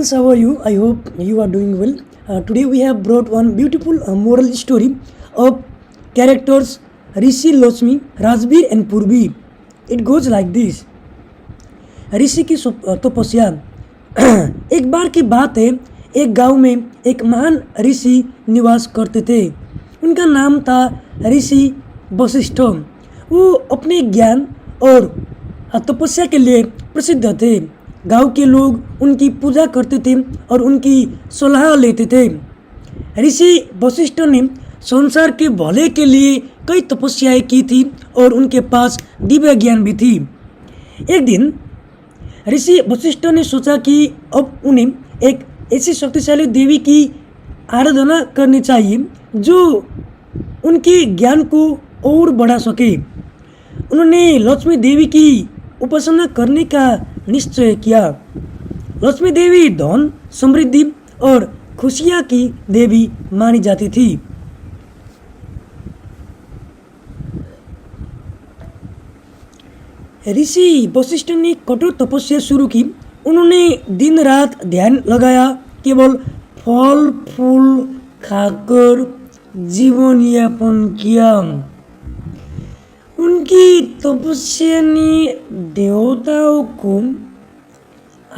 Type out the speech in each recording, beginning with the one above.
How are you? I hope you are doing well. Today we have brought one beautiful moral story of characters Rishi, Lakshmi, Rajbir and Purvi. It goes like this. ऋषि की तपस्या। एक बार की बात है, एक गांव में एक महान ऋषि निवास करते थे। उनका नाम था ऋषि वशिष्ठ। वो अपने ज्ञान और तपस्या के लिए प्रसिद्ध थे। गांव के लोग उनकी पूजा करते थे और उनकी सलाह लेते थे। ऋषि वशिष्ठ ने संसार के भले के लिए कई तपस्याएं की थी और उनके पास दिव्य ज्ञान भी थी। एक दिन ऋषि वशिष्ठ ने सोचा कि अब उन्हें एक ऐसी शक्तिशाली देवी की आराधना करनी चाहिए जो उनके ज्ञान को और बढ़ा सके। उन्होंने लक्ष्मी देवी की उपासना करने का निश्चय किया। लक्ष्मी देवी धन, समृद्धि और खुशियाँ की देवी मानी जाती थी। ऋषि वशिष्ठ ने कठोर तपस्या शुरू की। उन्होंने दिन रात ध्यान लगाया, केवल फल फूल खाकर जीवन यापन किया। उनकी तपस्या ने देवताओं को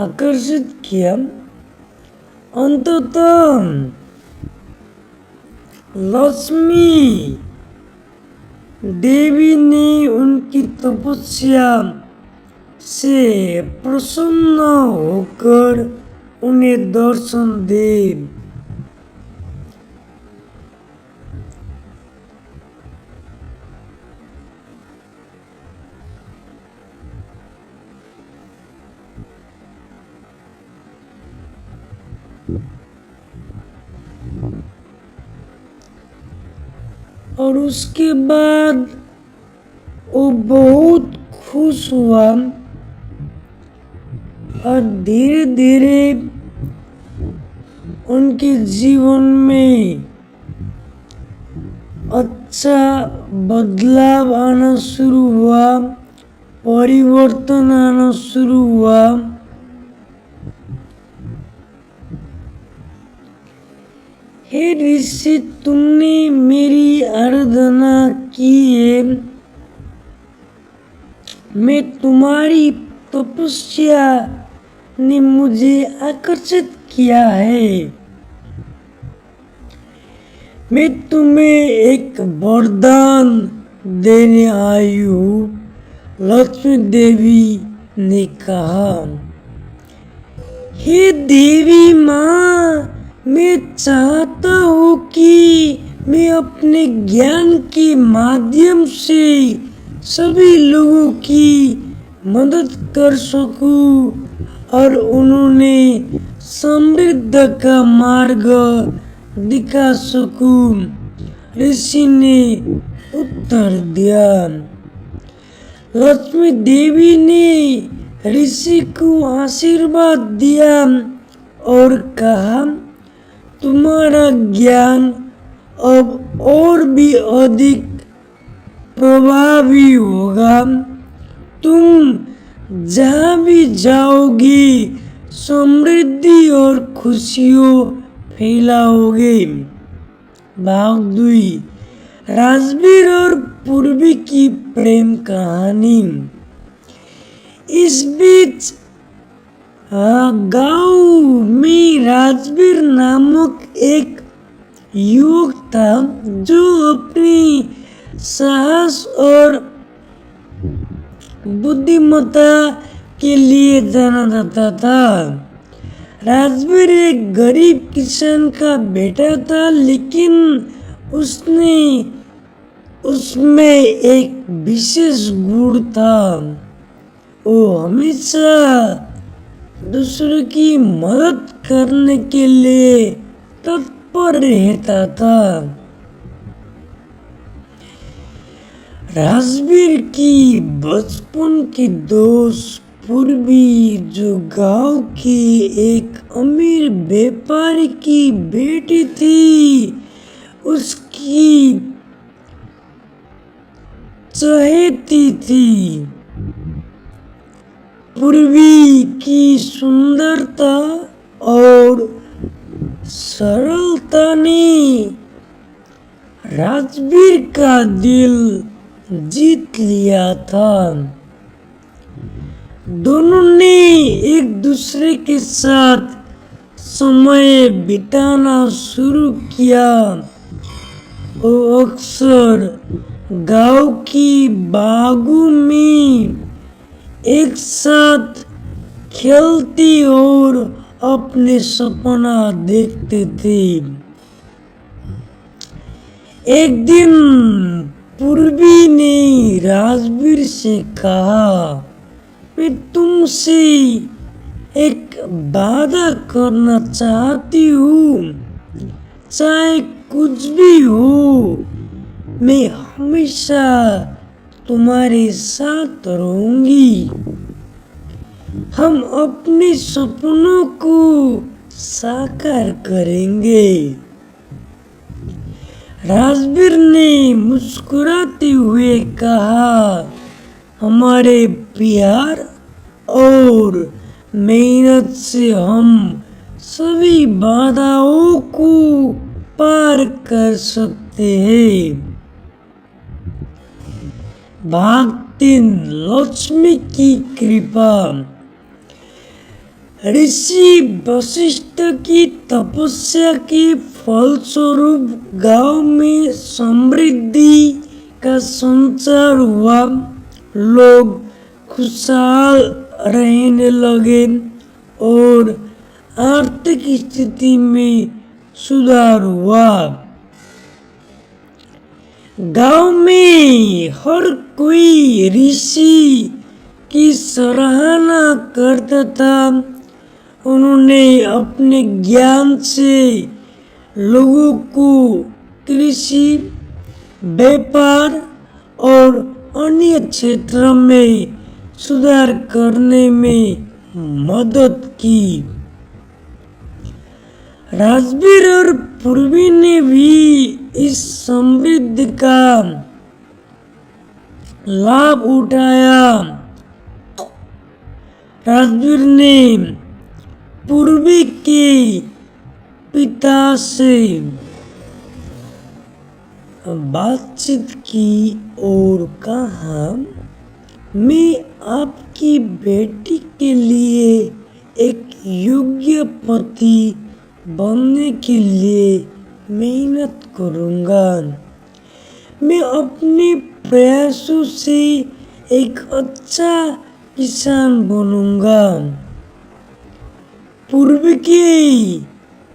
आकर्षित किया। अंततः लक्ष्मी देवी ने उनकी तपस्या से प्रसन्न होकर उन्हें दर्शन दे। और उसके बाद वो बहुत खुश हुआ और धीरे धीरे उनके जीवन में अच्छा बदलाव आना शुरू हुआ, परिवर्तन आना शुरू हुआ। हे ऋषि, तुमने मेरी आराधना की है। मैं तुम्हारी तपस्या ने मुझे आकर्षित किया है। मैं तुम्हें एक वरदान देने आई हूँ, लक्ष्मी देवी ने कहा। हे देवी माँ, मैं चाहता हूँ कि मैं अपने ज्ञान के माध्यम से सभी लोगों की मदद कर सकूं और उन्होंने समृद्धि का मार्ग दिखा सकूं। ऋषि ने उत्तर दिया। लक्ष्मी देवी ने ऋषि को आशीर्वाद दिया और कहा, तुम्हारा ज्ञान अब और भी अधिक प्रभावी होगा। तुम जहाँ भी जाओगे समृद्धि और खुशियों फैलाओगे। भाग 2, राजबीर और पूर्वी की प्रेम कहानी। इस बीच गांव में राजबीर नामक एक युवक था जो अपनी साहस और बुद्धिमत्ता के लिए जाना जाता था। राजबीर एक गरीब किसान का बेटा था, लेकिन उसमें एक विशेष गुण था। वो हमेशा दूसरों की मदद करने के लिए तत्पर रहता था। राजबीर की बचपन की दोस्त पूर्वी, जो गांव की एक अमीर व्यापारी की बेटी थी, उसकी चहेती थी। पूर्वी की सुंदरता सरलता ने राजवीर का दिल जीत लिया था। दोनों ने एक दूसरे के साथ समय बिताना शुरू किया और अक्सर गांव की बागों में एक साथ खेलते और अपने सपना देखते थे। एक दिन पूर्वी ने राजवीर से कहा, मैं तुमसे एक वादा करना चाहती हूँ, चाहे कुछ भी हो मैं हमेशा तुम्हारे साथ रहूंगी। हम अपने सपनों को साकार करेंगे। राजवीर ने मुस्कुराते हुए कहा, हमारे प्यार और मेहनत से हम सभी बाधाओं को पार कर सकते हैं। भगवान लक्ष्मी की कृपा। ऋषि वशिष्ठ की तपस्या के फलस्वरूप गांव में समृद्धि का संचार हुआ। लोग खुशहाल रहने लगे और आर्थिक स्थिति में सुधार हुआ। गांव में हर कोई ऋषि की सराहना करता था। उन्होंने अपने ज्ञान से लोगों को कृषि, व्यापार और अन्य क्षेत्रों में सुधार करने में मदद की। राजवीर और पूर्वी ने भी इस समृद्धि का लाभ उठाया। राजवीर ने पूर्वी के पिता से बातचीत की और कहा, मैं आपकी बेटी के लिए एक योग्य पति बनने के लिए मेहनत करूंगा। मैं अपने प्रयासों से एक अच्छा किसान बनूंगा। पूर्व के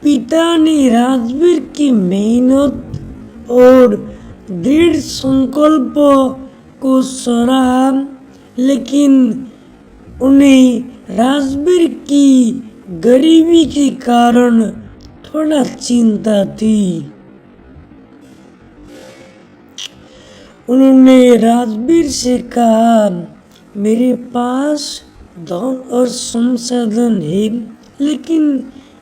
पिता ने राजवीर की मेहनत और दृढ़ संकल्प को सराहा, लेकिन उन्हें राजवीर की गरीबी के कारण थोड़ा चिंता थी। उन्होंने राजवीर से कहा, मेरे पास धन और संसाधन है, लेकिन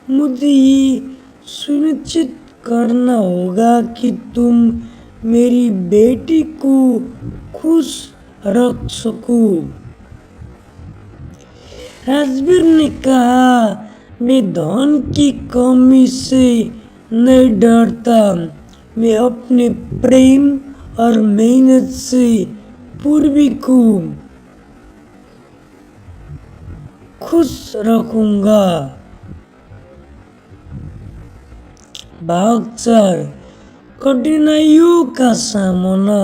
मुझे ये सुनिश्चित करना होगा कि तुम मेरी बेटी को खुश रख सको। राजवीर ने कहा, मैं धन की कमी से नहीं डरता। मैं अपने प्रेम और मेहनत से पूर्वी को खुश रखूंगा। भाग 4, कठिनाइयों का सामना।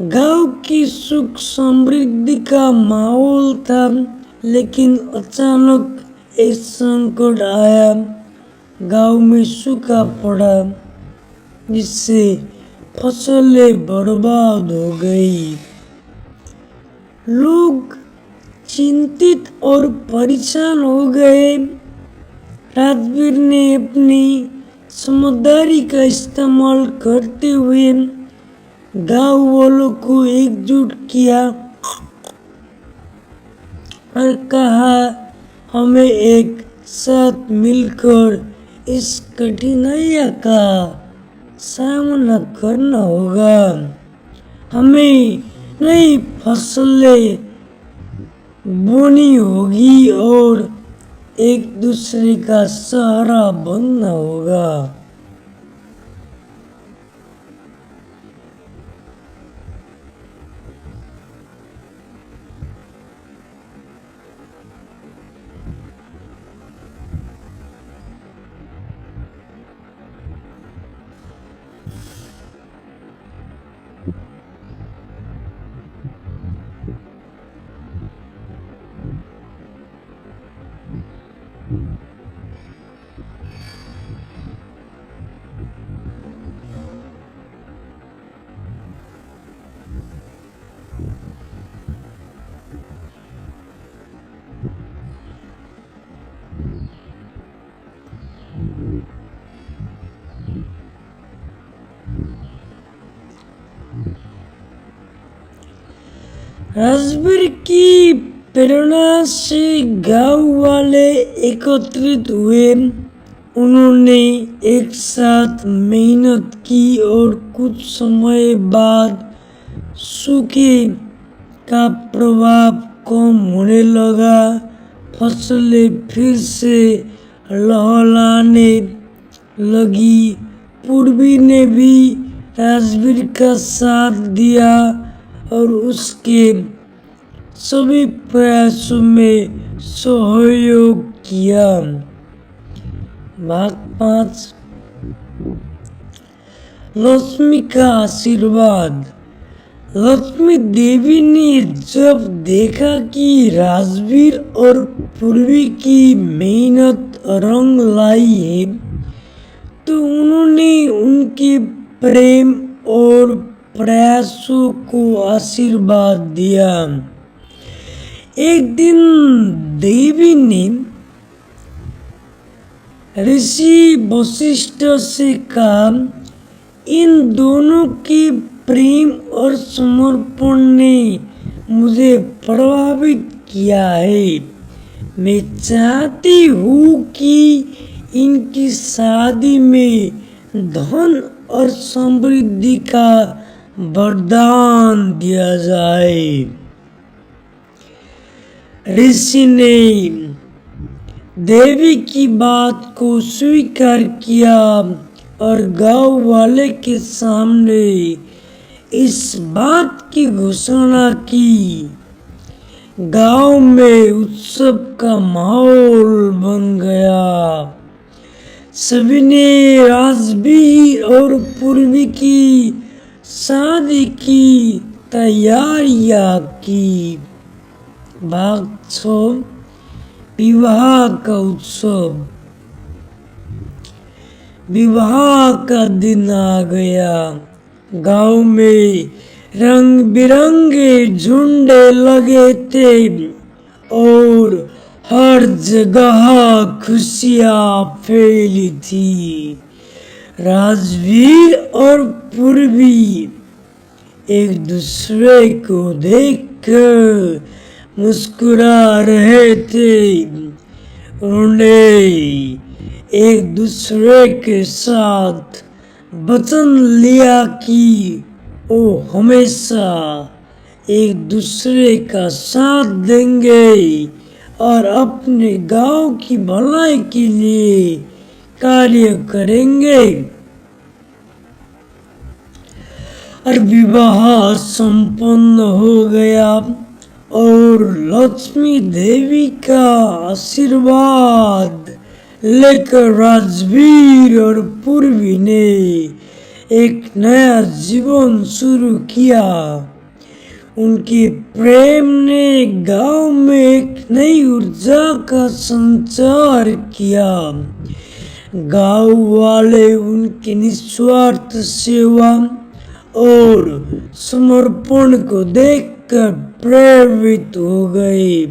गांव की सुख समृद्धि का माहौल था, लेकिन अचानक एक संकट आया। गांव में सूखा पड़ा, जिससे फसलें बर्बाद हो गई। लोग चिंतित और परेशान हो गए। राजवीर ने अपनी समझदारी का इस्तेमाल करते हुए गांव वालों को एकजुट किया और कहा, हमें एक साथ मिलकर इस कठिनाई का सामना करना होगा। हमें नई फसलें बोनी होगी और एक दूसरे का सहारा बनना होगा। राजवीर की प्रेरणा से गांव वाले एकत्रित हुए। उन्होंने एक साथ मेहनत की और कुछ समय बाद सूखे का प्रभाव कम होने लगा। फसलें फिर से लहलाने लगी। पूर्वी ने भी राजवीर का साथ दिया और उसके सभी प्रयासों में सहयोग किया। भाग 5 लक्ष्मी का आशीर्वाद। लक्ष्मी देवी ने जब देखा कि राजवीर और पूर्वी की मेहनत रंग लाई है, तो उन्होंने उनके प्रेम और प्रयासों को आशीर्वाद दिया। एक दिन देवी ने ऋषि वशिष्ठ से कहा, इन दोनों के प्रेम और समर्पण ने मुझे प्रभावित किया है। मैं चाहती हूँ कि इनकी शादी में धन और समृद्धि का वरदान दिया जाए। ऋषि ने देवी की बात को स्वीकार किया और गांव वाले के सामने इस बात की घोषणा की। गांव में उत्सव का माहौल बन गया। सभी ने राजवीर और पूर्वी की शादी की तैयारियां की। भाग 6 विवाह का उत्सव। विवाह का दिन आ गया। गांव में रंग बिरंगे झुंडे लगे थे और हर जगह खुशियां फैली थी। राजवीर और पूर्वी एक दूसरे को देखकर मुस्कुरा रहे थे। उन्होंने एक दूसरे के साथ वचन लिया कि वो हमेशा एक दूसरे का साथ देंगे और अपने गांव की भलाई के लिए कार्य करेंगे। और विवाह संपन्न हो गया और लक्ष्मी देवी का आशीर्वाद लेकर राजवीर और पूर्वी ने एक नया जीवन शुरू किया। उनके प्रेम ने गांव में एक नई ऊर्जा का संचार किया। गांव वाले उनकी निस्वार्थ सेवा और समर्पण को देखकर प्रेरित हो गए।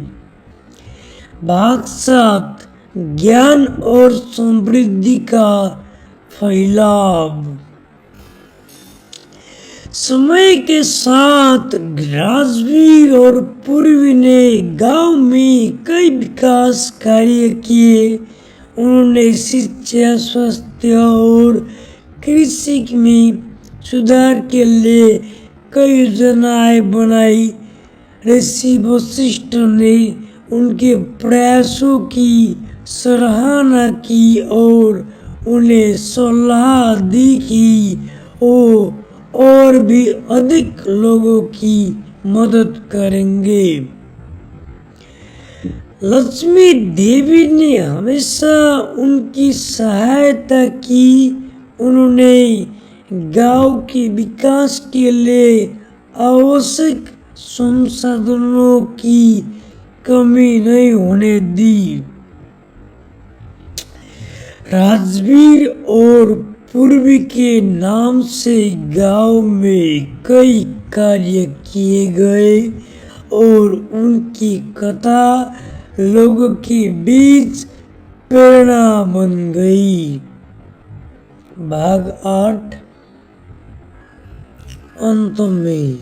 भाग 7 ज्ञान और समृद्धि का फैलाव। समय के साथ राजवीर और पूर्वी ने गांव में कई विकास कार्य किए। उन्होंने शिक्षा, स्वास्थ्य और कृषि में सुधार के लिए कई योजनाएं बनाई। ऋषि वशिष्ठ ने उनके प्रयासों की सराहना की और उन्हें सलाह दी कि वो और भी अधिक लोगों की मदद करेंगे। लक्ष्मी देवी ने हमेशा उनकी सहायता की। उन्होंने गांव के विकास के लिए आवश्यक संसाधनों की कमी नहीं होने दी। राजवीर और पूर्वी के नाम से गांव में कई कार्य किए गए और उनकी कथा लोगों के बीच प्रेरणा बन गई। भाग 8 अंत में।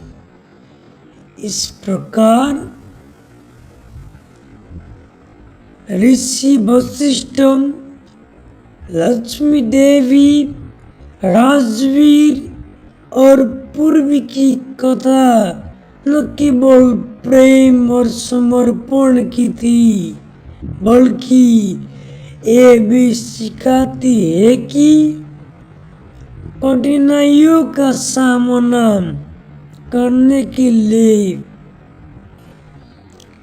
इस प्रकार ऋषि वशिष्ठ, लक्ष्मी देवी, राजवीर और पूर्वी की कथा न केवल प्रेम और समर्पण की थी, बल्कि ये भी सिखाती है कि कठिनाइयों का सामना करने के लिए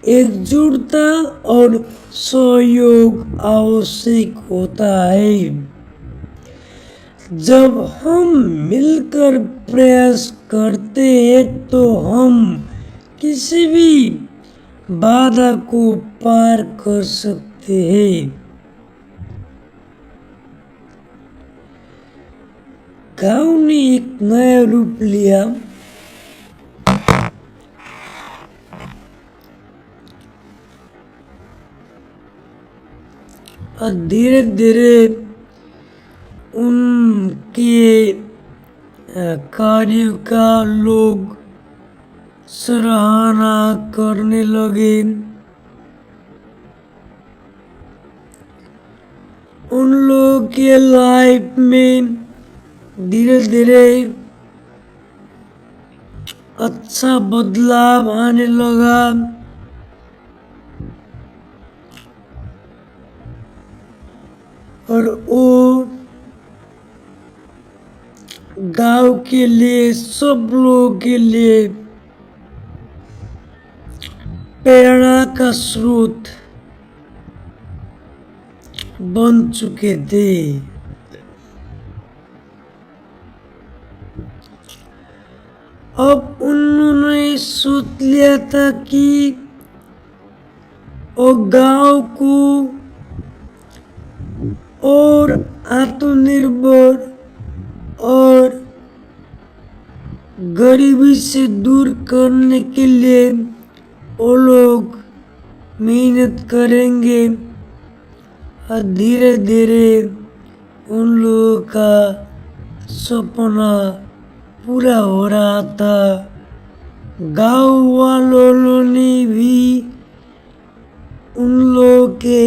एकजुटता और सहयोग आवश्यक होता है। जब हम मिलकर प्रयास करते हैं तो हम किसी भी बाधा को पार कर सकते हैं। गांव ने एक नया रूप लिया। और धीरे धीरे उनके कार्य का लोग सराहना करने लगे। उन लोगों के लाइफ में धीरे धीरे अच्छा बदलाव आने लगा। और वो गांव के लिए, सब लोगों के लिए प्रेरणा का स्रोत बन चुके थे। अब उन्होंने सोच लिया था कि वो गांव को और आत्मनिर्भर और गरीबी से दूर करने के लिए वो लोग मेहनत करेंगे। और धीरे धीरे उन लोगों का सपना पूरा हो रहा था। गांव वालों ने भी उन लोगों के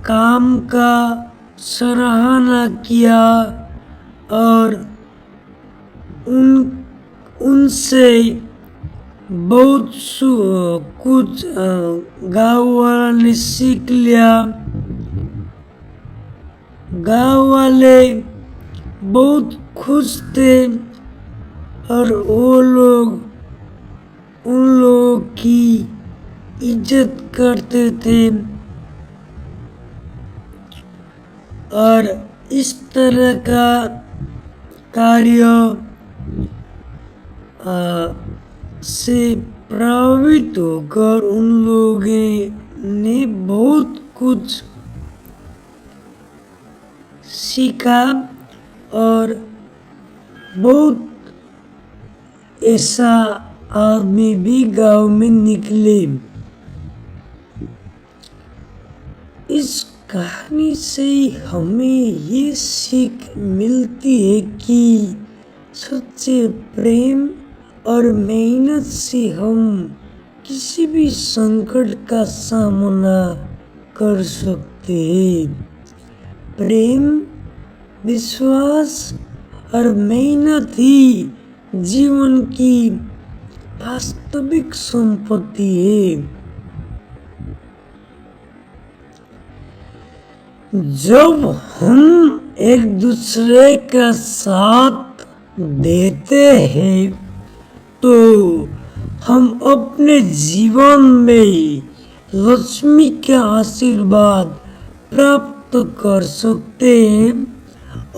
काम का सराहना किया और उनसे बहुत कुछ गांव वाला ने सीख लिया। गांव वाले बहुत खुश थे और वो लोग उन लोगों की इज्जत करते थे। और इस तरह का कार्य से प्रभावित होकर उन लोगों ने बहुत कुछ सीखा और बहुत ऐसा आदमी भी गांव में निकले। इस कहानी से हमें ये सीख मिलती है कि सच्चे प्रेम और मेहनत से हम किसी भी संकट का सामना कर सकते हैं। प्रेम, विश्वास और मेहनत ही जीवन की वास्तविक संपत्ति है। जब हम एक दूसरे का साथ देते हैं तो हम अपने जीवन में लक्ष्मी का आशीर्वाद प्राप्त कर सकते हैं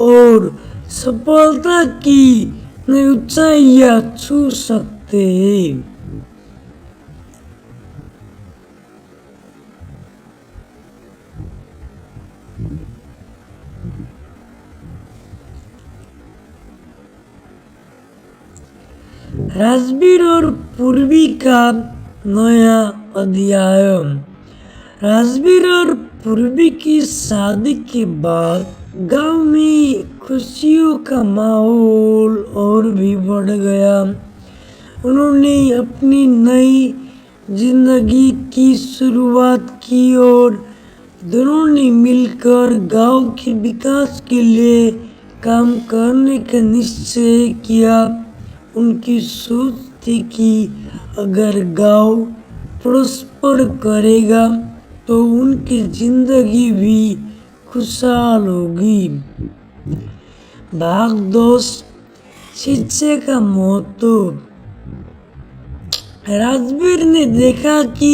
और सफलता की नई ऊंचाइयां छू सकते हैं। राजवीर और पूर्वी का नया अध्याय। राजवीर और पूर्वी की शादी के बाद गांव में खुशियों का माहौल और भी बढ़ गया। उन्होंने अपनी नई जिंदगी की शुरुआत की और दोनों ने मिलकर गांव के विकास के लिए काम करने का निश्चय किया। उनकी सोच थी कि अगर गांव प्रॉस्पर करेगा तो उनकी जिंदगी भी खुशहाल होगी। भाग 2 शिक्षा का महत्व। राजवीर ने देखा कि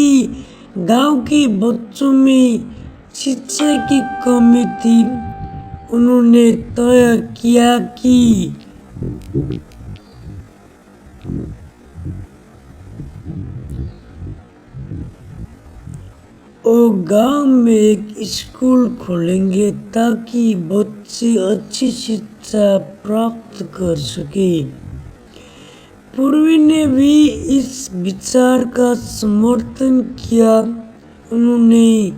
गांव के बच्चों में शिक्षा की कमी थी। उन्होंने तय किया कि वो गांव में एक स्कूल खोलेंगे ताकि बच्चे अच्छी शिक्षा प्राप्त कर सके। पूर्वी ने भी इस विचार का समर्थन किया। उन्होंने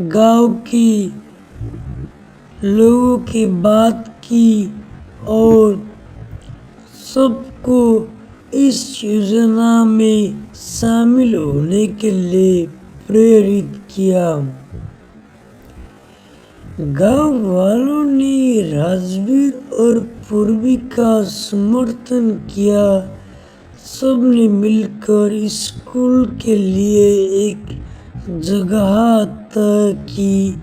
गांव के लोगों की बात की और सबको इस योजना में शामिल होने के लिए प्रेरित किया। गांव वालों ने राजवीर और पूर्वी का समर्थन किया। सबने मिलकर स्कूल के लिए एक जगह तय की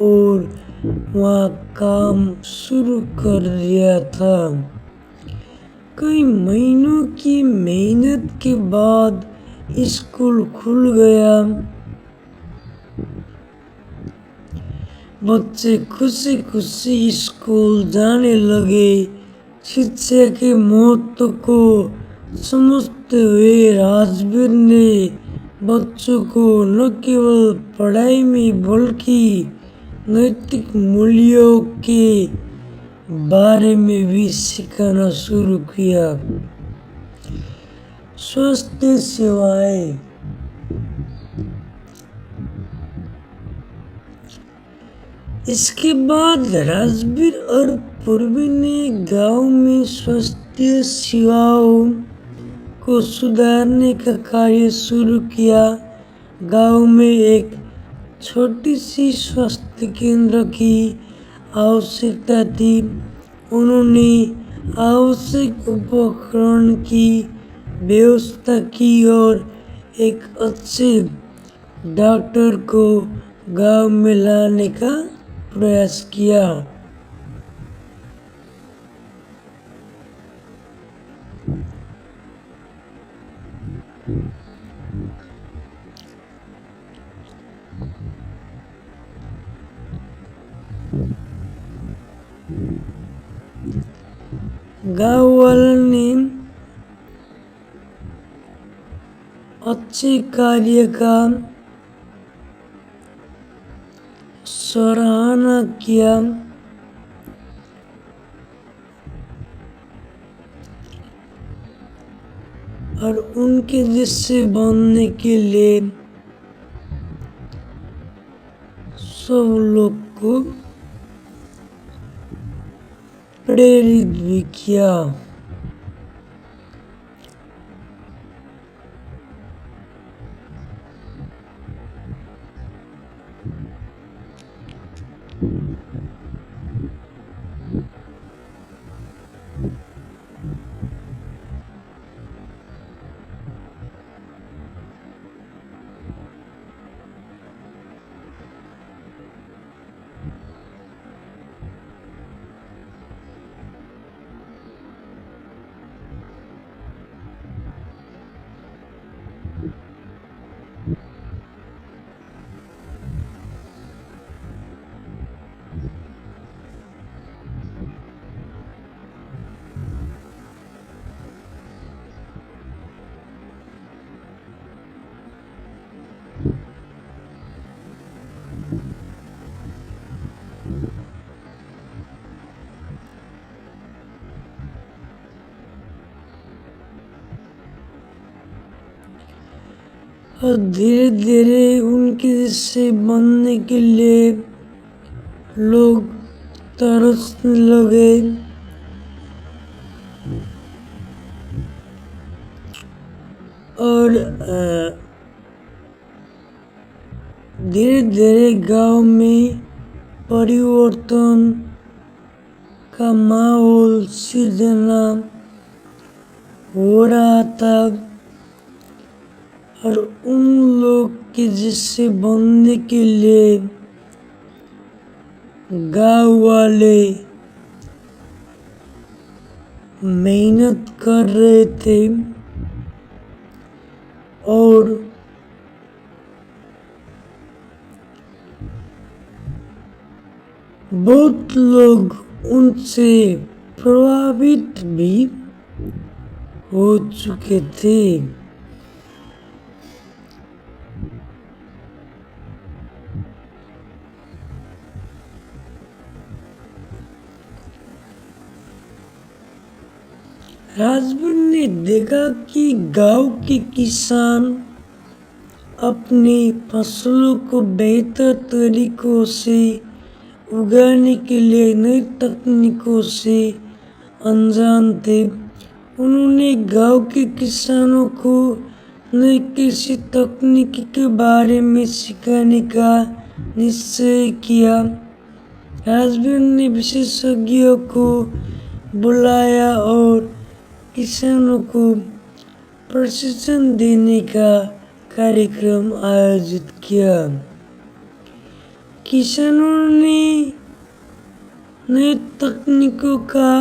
और वहाँ काम शुरू कर दिया था। कई महीनों की मेहनत के बाद स्कूल खुल गया। बच्चे खुशी खुशी स्कूल जाने लगे। शिक्षा के महत्व को समझते हुए राजवीर ने बच्चों को न केवल पढ़ाई में बल्कि नैतिक मूल्यों के बारे में भी सिखाना शुरू किया। स्वास्थ्य सेवाएं। इसके बाद राजवीर और पूर्वी ने गांव में स्वास्थ्य सेवाओं को सुधारने का कार्य शुरू किया। गांव में एक छोटी सी स्वास्थ्य केंद्र की आवश्यकता थी। उन्होंने आवश्यक उपकरण की व्यवस्था की और एक अच्छे डॉक्टर को गांव में लाने का प्रयास किया। गांव वालों ने अच्छे कार्य का सराहना किया। और उनके जैसे बनने के लिए सब लोग को प्रेरित भी किया। और धीरे धीरे उनके जैसे बनने के लिए लोग तरसने लगे। और धीरे धीरे गांव में परिवर्तन का माहौल सृजना हो रहा था और उन लोग के जैसे बनने के लिए गांव वाले मेहनत कर रहे थे और बहुत लोग उनसे प्रभावित भी हो चुके थे। राजवीर ने देखा कि गांव के किसान अपनी फसलों को बेहतर तरीकों से उगाने के लिए नई तकनीकों से अनजान थे। उन्होंने गांव के किसानों को नई कृषि तकनीक के बारे में सिखाने का निश्चय किया। राजवीर ने विशेषज्ञों को बुलाया और किसानों को प्रशिक्षण देने का कार्यक्रम आयोजित किया। किसानों ने नई तकनीकों का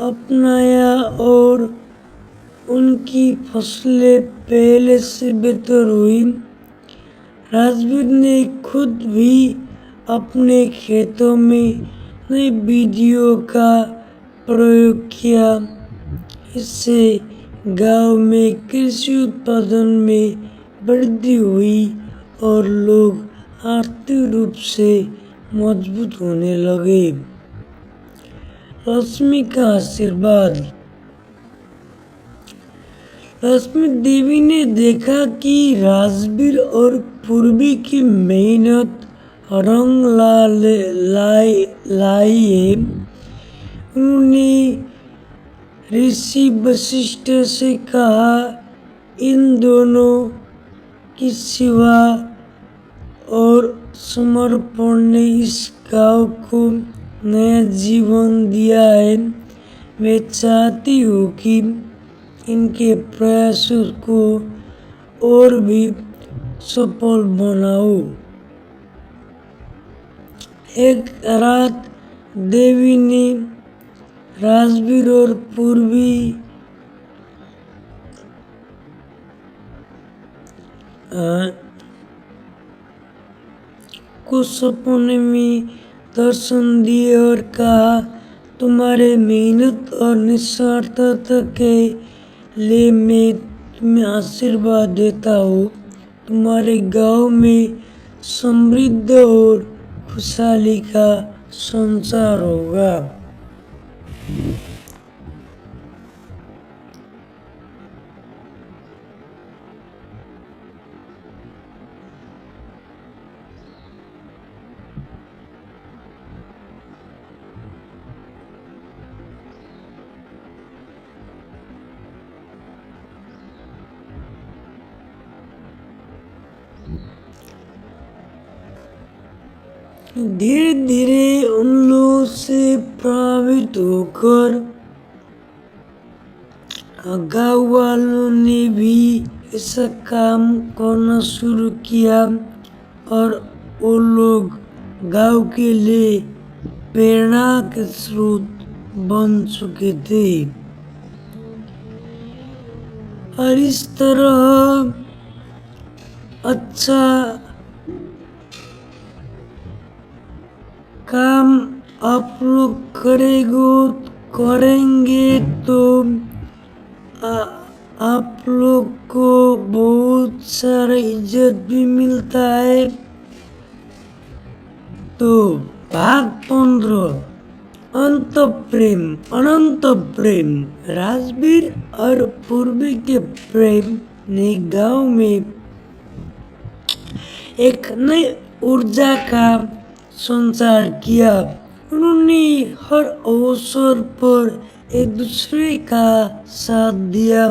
अपनाया और उनकी फसलें पहले से बेहतर हुई। राजवीर ने खुद भी अपने खेतों में नई विधियों का प्रयोग किया। इससे गांव में कृषि उत्पादन में वृद्धि हुई और लोग आर्थिक रूप से मजबूत होने लगे। लक्ष्मी का आशीर्वाद। लक्ष्मी देवी ने देखा कि राजवीर और पूर्वी की मेहनत रंग लाई है। उन्होंने ऋषि वशिष्ठ से कहा, इन दोनों की सेवा और समर्पण ने इस गांव को नया जीवन दिया है। मैं चाहती हूँ कि इनके प्रयासों को और भी सफल बनाओ। एक रात देवी ने राजवीर और पूर्वी को सपने में दर्शन दिए और कहा, तुम्हारे मेहनत और निस्वार्थता के लिए मैं तुम्हें आशीर्वाद देता हूँ। तुम्हारे गांव में समृद्ध और खुशहाली का संचार होगा। धीरे धीरे उन लोगों से प्रभावित होकर गांव वालों ने भी ऐसा काम करना शुरू किया और वो लोग गांव के लिए प्रेरणा के स्रोत बन चुके थे। और इस तरह अच्छा काम आप लोग करेंगे तो आप लोग को बहुत सारा इज्जत भी मिलता है। तो भाग 15 अनंत प्रेम। राजवीर और पूर्वी के प्रेम ने गांव में एक नई ऊर्जा का संचार किया। उन्होंने हर अवसर पर एक दूसरे का साथ दिया।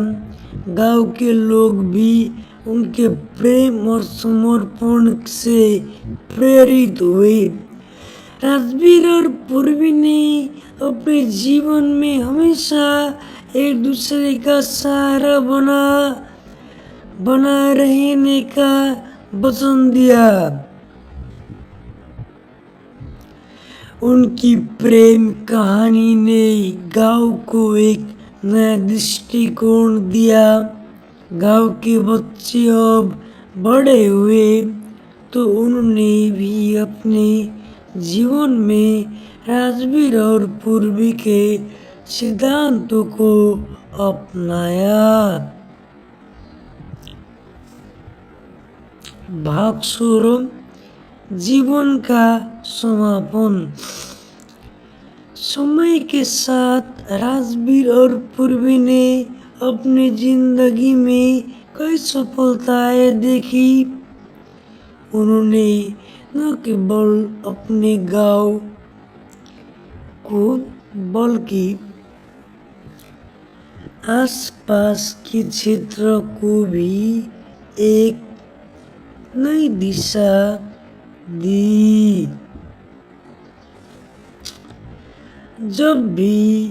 गांव के लोग भी उनके प्रेम और समर्पण से प्रेरित हुए। राजवीर और पूर्वी ने अपने जीवन में हमेशा एक दूसरे का सहारा बना रहने का वचन दिया। उनकी प्रेम कहानी ने गांव को एक नया दृष्टिकोण दिया। गांव के बच्चे अब बड़े हुए तो उन्होंने भी अपने जीवन में राजवीर और पूर्वी के सिद्धांतों को अपनाया। भाग 16 जीवन का समापन। समय के साथ राजवीर और पूर्वी ने अपनी जिंदगी में कई सफलताएं देखी। उन्होंने न केवल अपने गांव को बल्कि आसपास के क्षेत्र को भी एक नई दिशा दी। जब भी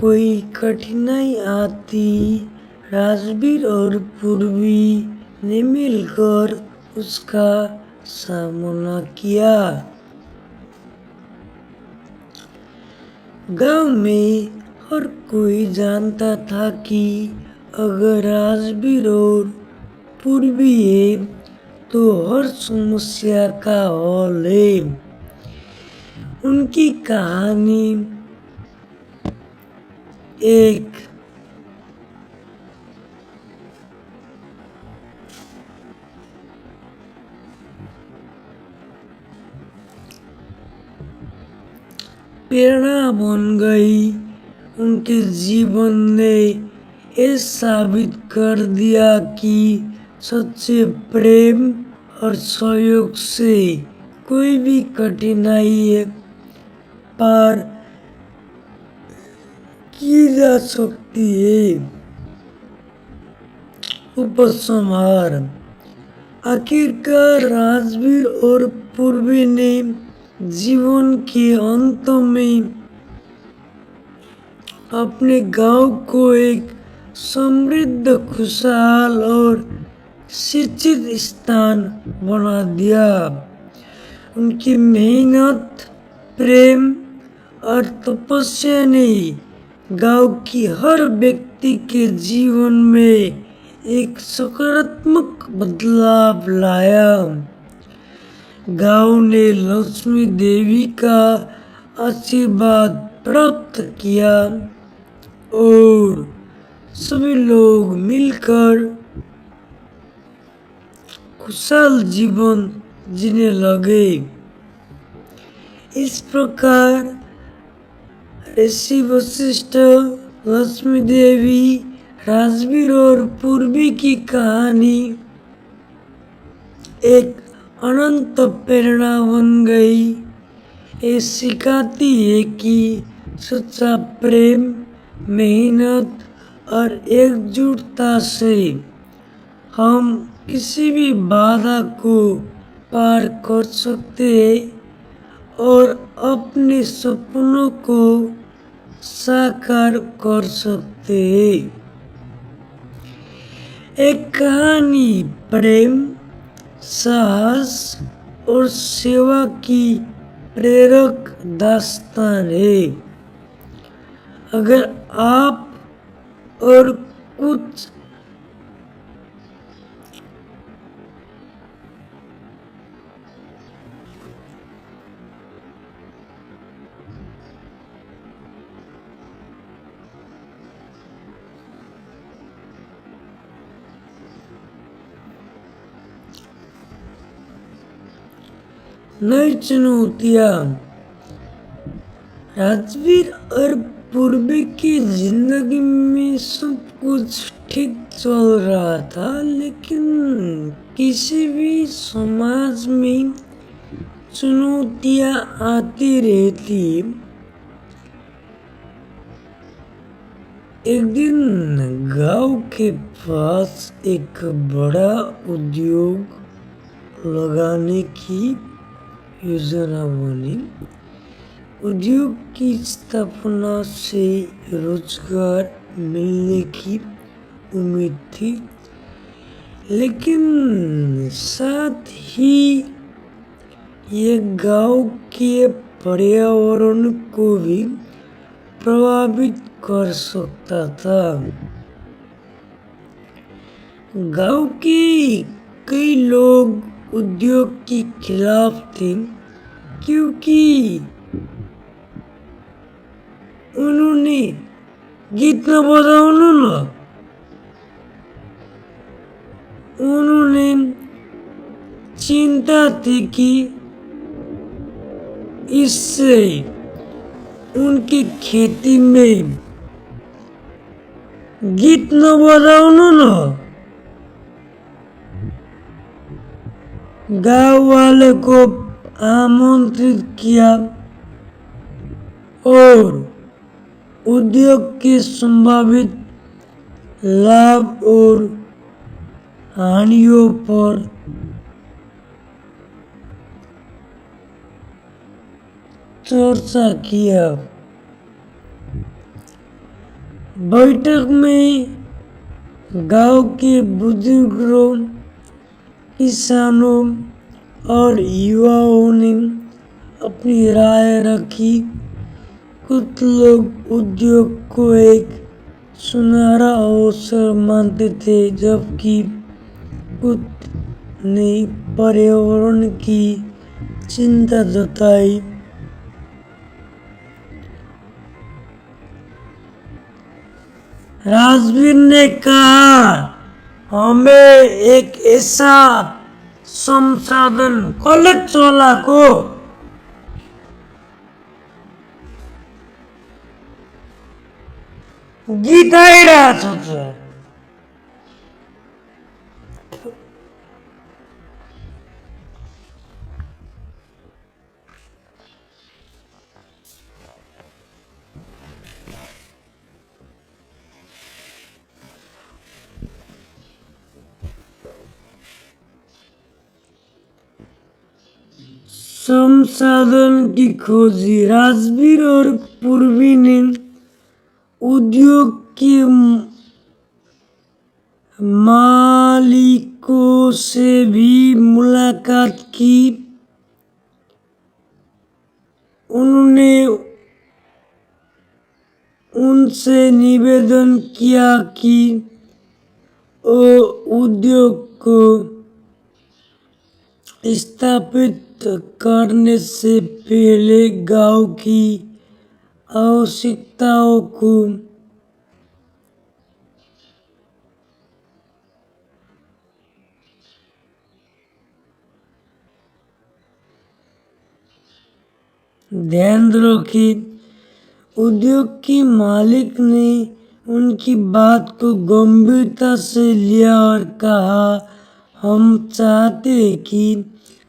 कोई कठिनाई आती, राजवीर और पूर्वी ने मिलकर उसका सामना किया। गांव में हर कोई जानता था कि अगर राजवीर और पूर्वी है तो हर समस्या का हल है। उनकी कहानी एक प्रेरणा बन गई। उनके जीवन ने ये साबित कर दिया कि सच्चे प्रेम और सहयोग से कोई भी कठिनाई पार की जा सकती है। उपसंहार। आखिरकार राजवीर और पूर्वी ने जीवन के अंत में अपने गांव को एक समृद्ध, खुशहाल और शिक्षित स्थान बना दिया। उनकी मेहनत, प्रेम और तपस्या ने गांव की हर व्यक्ति के जीवन में एक सकारात्मक बदलाव लाया। गांव ने लक्ष्मी देवी का आशीर्वाद प्राप्त किया और सभी लोग मिलकर खुशहाल जीवन जीने लगे। इस प्रकार ऋषि वशिष्ठ, लक्ष्मी देवी, राजवीर और पूर्वी की कहानी एक अनंत प्रेरणा बन गई। ये सिखाती है कि सच्चा प्रेम, मेहनत और एकजुटता से हम किसी भी बाधा को पार कर सकते हैं और अपने सपनों को साकार कर सकते हैं। एक कहानी प्रेम, साहस और सेवा की प्रेरक दास्तान है। अगर आप और कुछ नई चुनौतियां। राजवीर और पूर्वी की जिंदगी में सब कुछ ठीक चल रहा था, लेकिन किसी भी समाज में चुनौतियां आती रहती। एक दिन गांव के पास एक बड़ा उद्योग लगाने की योजना बनी। उद्योग की स्थापना से रोजगार मिलने की उम्मीद थी, लेकिन साथ ही ये गांव के पर्यावरण को भी प्रभावित कर सकता था। गांव के कई लोग उद्योग के खिलाफ थे, क्योंकि उन्होंने गीत न बजाओ ना, उन्होंने चिंता थी कि इससे उनकी खेती में गीत न बजाओ ना। गांव वाले को आमंत्रित किया और उद्योग के संभावित लाभ और हानियों पर चर्चा किया। बैठक में गांव के बुजुर्गों, किसानों और युवाओं ने अपनी राय रखी। कुछ लोग उद्योग को एक सुनहरा अवसर मानते थे, जबकि कुछ ने पर्यावरण की चिंता जताई। राजवीर ने कहा, हमें एक ऐसा संसाधन कॉलेज वाला को गीत रहा था। संसाधन की खोजी। राजवीर और पूर्वी ने उद्योग के मालिकों से भी मुलाकात की। उन्होंने उनसे निवेदन किया कि वो उद्योग को स्थापित करने से पहले गांव की आवश्यकताओं को ध्यान रखे। उद्योग के मालिक ने उनकी बात को गंभीरता से लिया और कहा, हम चाहते हैं कि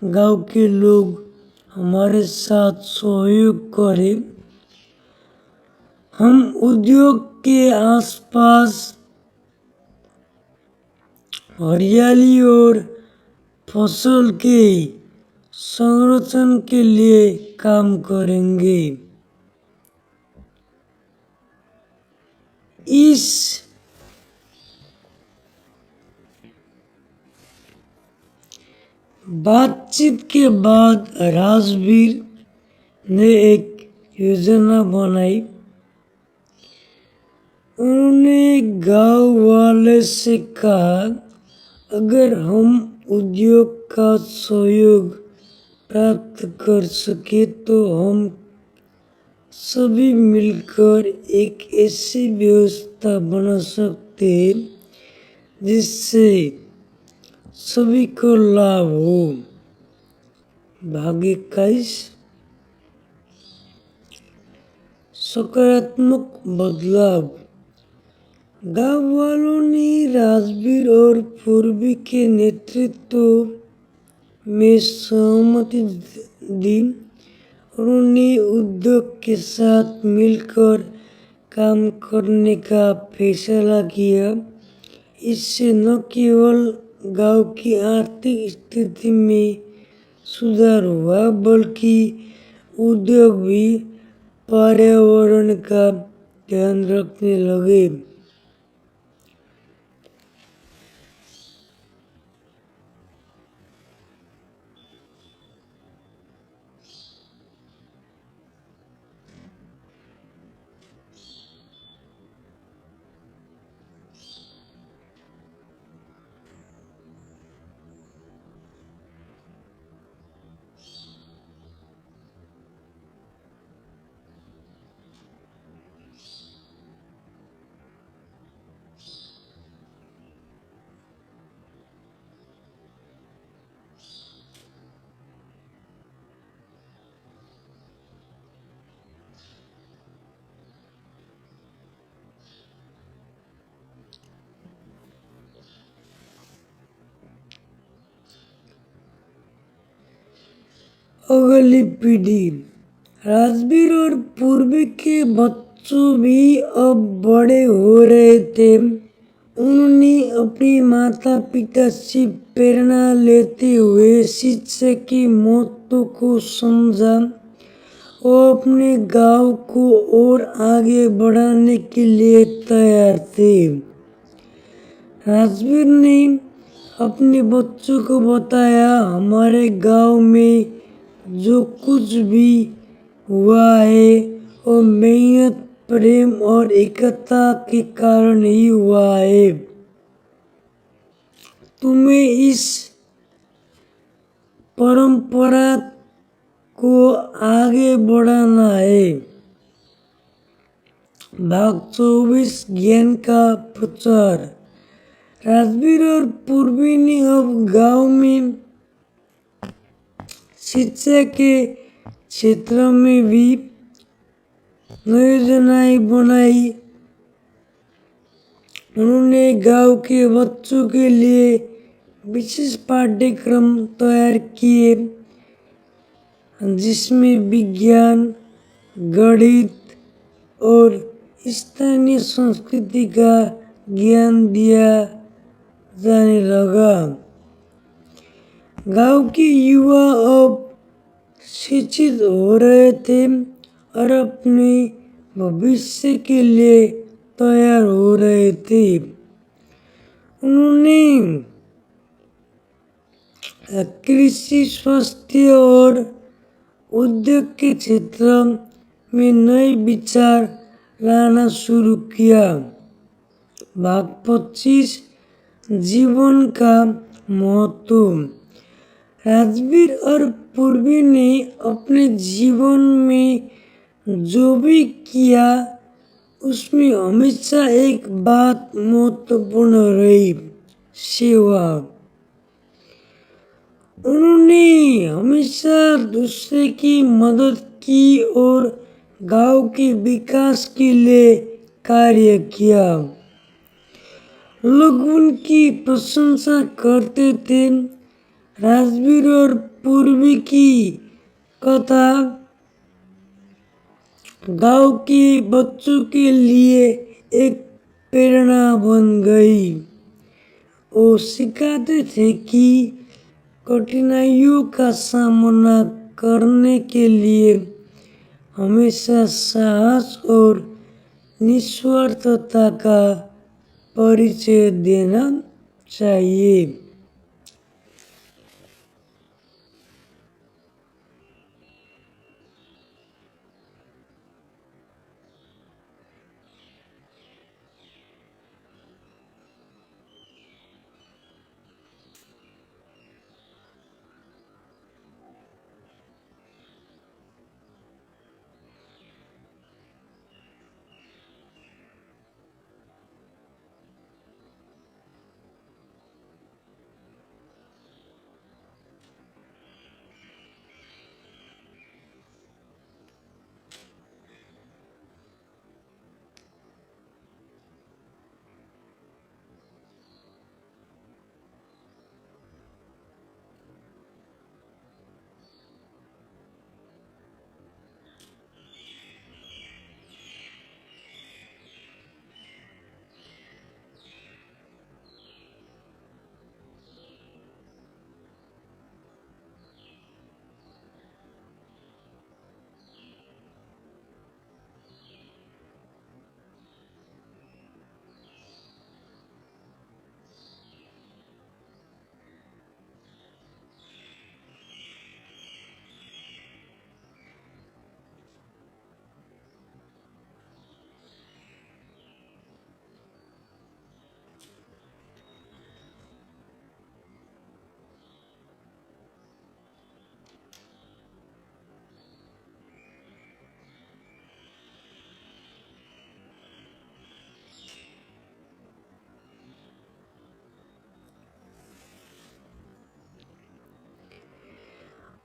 गांव के लोग हमारे साथ सहयोग करें। हम उद्योग के आसपास हरियाली और फसल के संरक्षण के लिए काम करेंगे। इस बातचीत के बाद राजवीर ने एक योजना बनाई। उन्होंने गांव वाले से कहा, अगर हम उद्योग का सहयोग प्राप्त कर सके तो हम सभी मिलकर एक ऐसी व्यवस्था बना सकते हैं जिससे सभी को लाभ हो। भाग 21, सकारात्मक बदलाव। गांव वालों ने राजवीर और पूर्वी के नेतृत्व में सहमति दी। उन्होंने उद्योग के साथ मिलकर काम करने का फैसला किया। इससे न केवल गांव की आर्थिक स्थिति में सुधार हुआ बल्कि उद्योग भी पर्यावरण का ध्यान रखने लगे। अगली पीढ़ी। राजवीर और पूर्वी के बच्चों भी अब बड़े हो रहे थे। उन्होंने अपने माता पिता से प्रेरणा लेते हुए शिक्षा के महत्व को समझा और अपने गांव को और आगे बढ़ाने के लिए तैयार थे। राजवीर ने अपने बच्चों को बताया, हमारे गांव में जो कुछ भी हुआ है वो मेहनत, प्रेम और एकता के कारण ही हुआ है। तुम्हें इस परंपरा को आगे बढ़ाना है। भाग 24 ज्ञान का प्रचार। राजवीर और पूर्वी ने अब गांव में शिक्षा के क्षेत्र में भी योजनाएं बनाई। उन्होंने गांव के बच्चों के लिए विशेष पाठ्यक्रम तैयार किए जिसमें विज्ञान, गणित और स्थानीय संस्कृति का ज्ञान दिया जाने लगा। गांव के युवा अब शिक्षित हो रहे थे और अपने भविष्य के लिए तैयार हो रहे थे। उन्होंने कृषि, स्वास्थ्य और उद्योग के क्षेत्र में नए विचार लाना शुरू किया। भाग 25 जीवन का महत्व। राजवीर और पूर्वी ने अपने जीवन में जो भी किया उसमें हमेशा एक बात महत्वपूर्ण रही, सेवा। उन्होंने हमेशा दूसरे की मदद की और गांव के विकास के लिए कार्य किया। लोग उनकी प्रशंसा करते थे। राजवीर और पूर्वी की कथा गांव के बच्चों के लिए एक प्रेरणा बन गई। वो सिखाते थे कि कठिनाइयों का सामना करने के लिए हमेशा साहस और निस्वार्थता का परिचय देना चाहिए।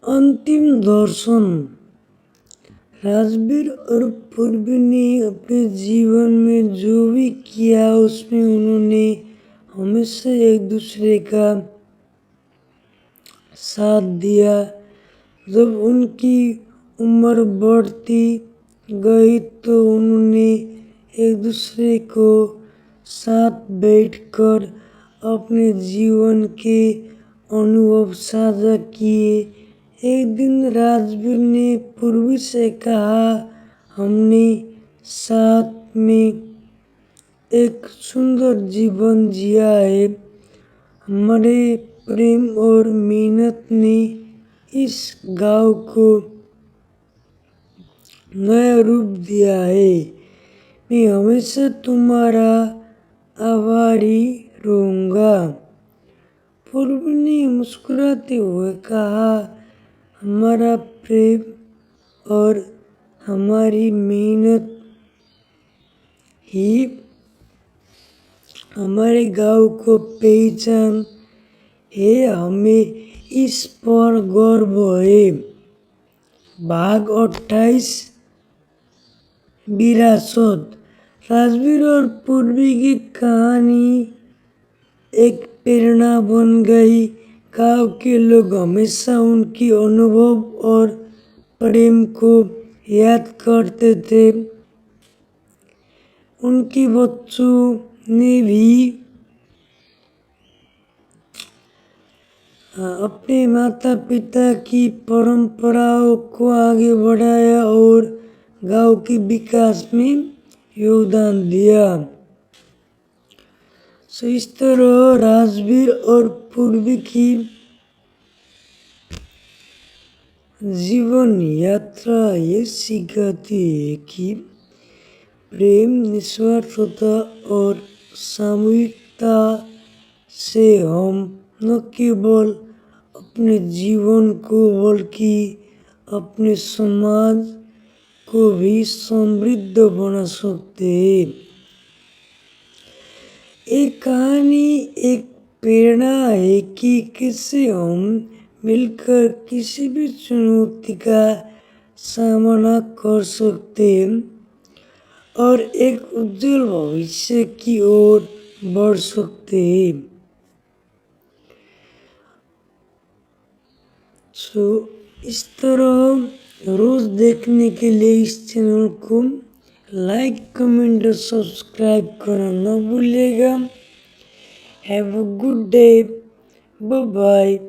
अंतिम दर्शन। राजवीर और पूर्वी ने अपने जीवन में जो भी किया उसमें उन्होंने हमेशा एक दूसरे का साथ दिया। जब उनकी उम्र बढ़ती गई तो उन्होंने एक दूसरे को साथ बैठकर अपने जीवन के अनुभव साझा किए। एक दिन राजवीर ने पूर्वी से कहा, हमने साथ में एक सुंदर जीवन जिया है। हमारे प्रेम और मेहनत ने इस गांव को नया रूप दिया है। मैं हमेशा तुम्हारा आभारी रहूंगा। पूर्वी ने मुस्कुराते हुए कहा, हमारा प्रेम और हमारी मेहनत ही हमारे गांव को पहचान है। हमें इस पर गर्व है। भाग 28 विरासत। राजवीर और पूर्वी की कहानी एक प्रेरणा बन गई। गांव के लोग हमेशा उनकी अनुभव और प्रेम को याद करते थे। उनके बच्चों ने भी अपने माता पिता की परंपराओं को आगे बढ़ाया और गांव के विकास में योगदान दिया। इस तरह राजवीर और पूर्वी की जीवन यात्रा ये सिखाती है कि प्रेम, निस्वार्थता और सामूहिकता से हम न केवल अपने जीवन को बल्कि अपने समाज को भी समृद्ध बना सकते हैं। एक कहानी एक प्रेरणा है कि कैसे हम मिलकर किसी भी चुनौती का सामना कर सकते हैं और एक उज्जवल भविष्य की ओर बढ़ सकते हैं। इस तरह रोज देखने के लिए इस चैनल को लाइक, कमेंट और सब्सक्राइब करना न भूलिएगा। Have a good day. Bye bye.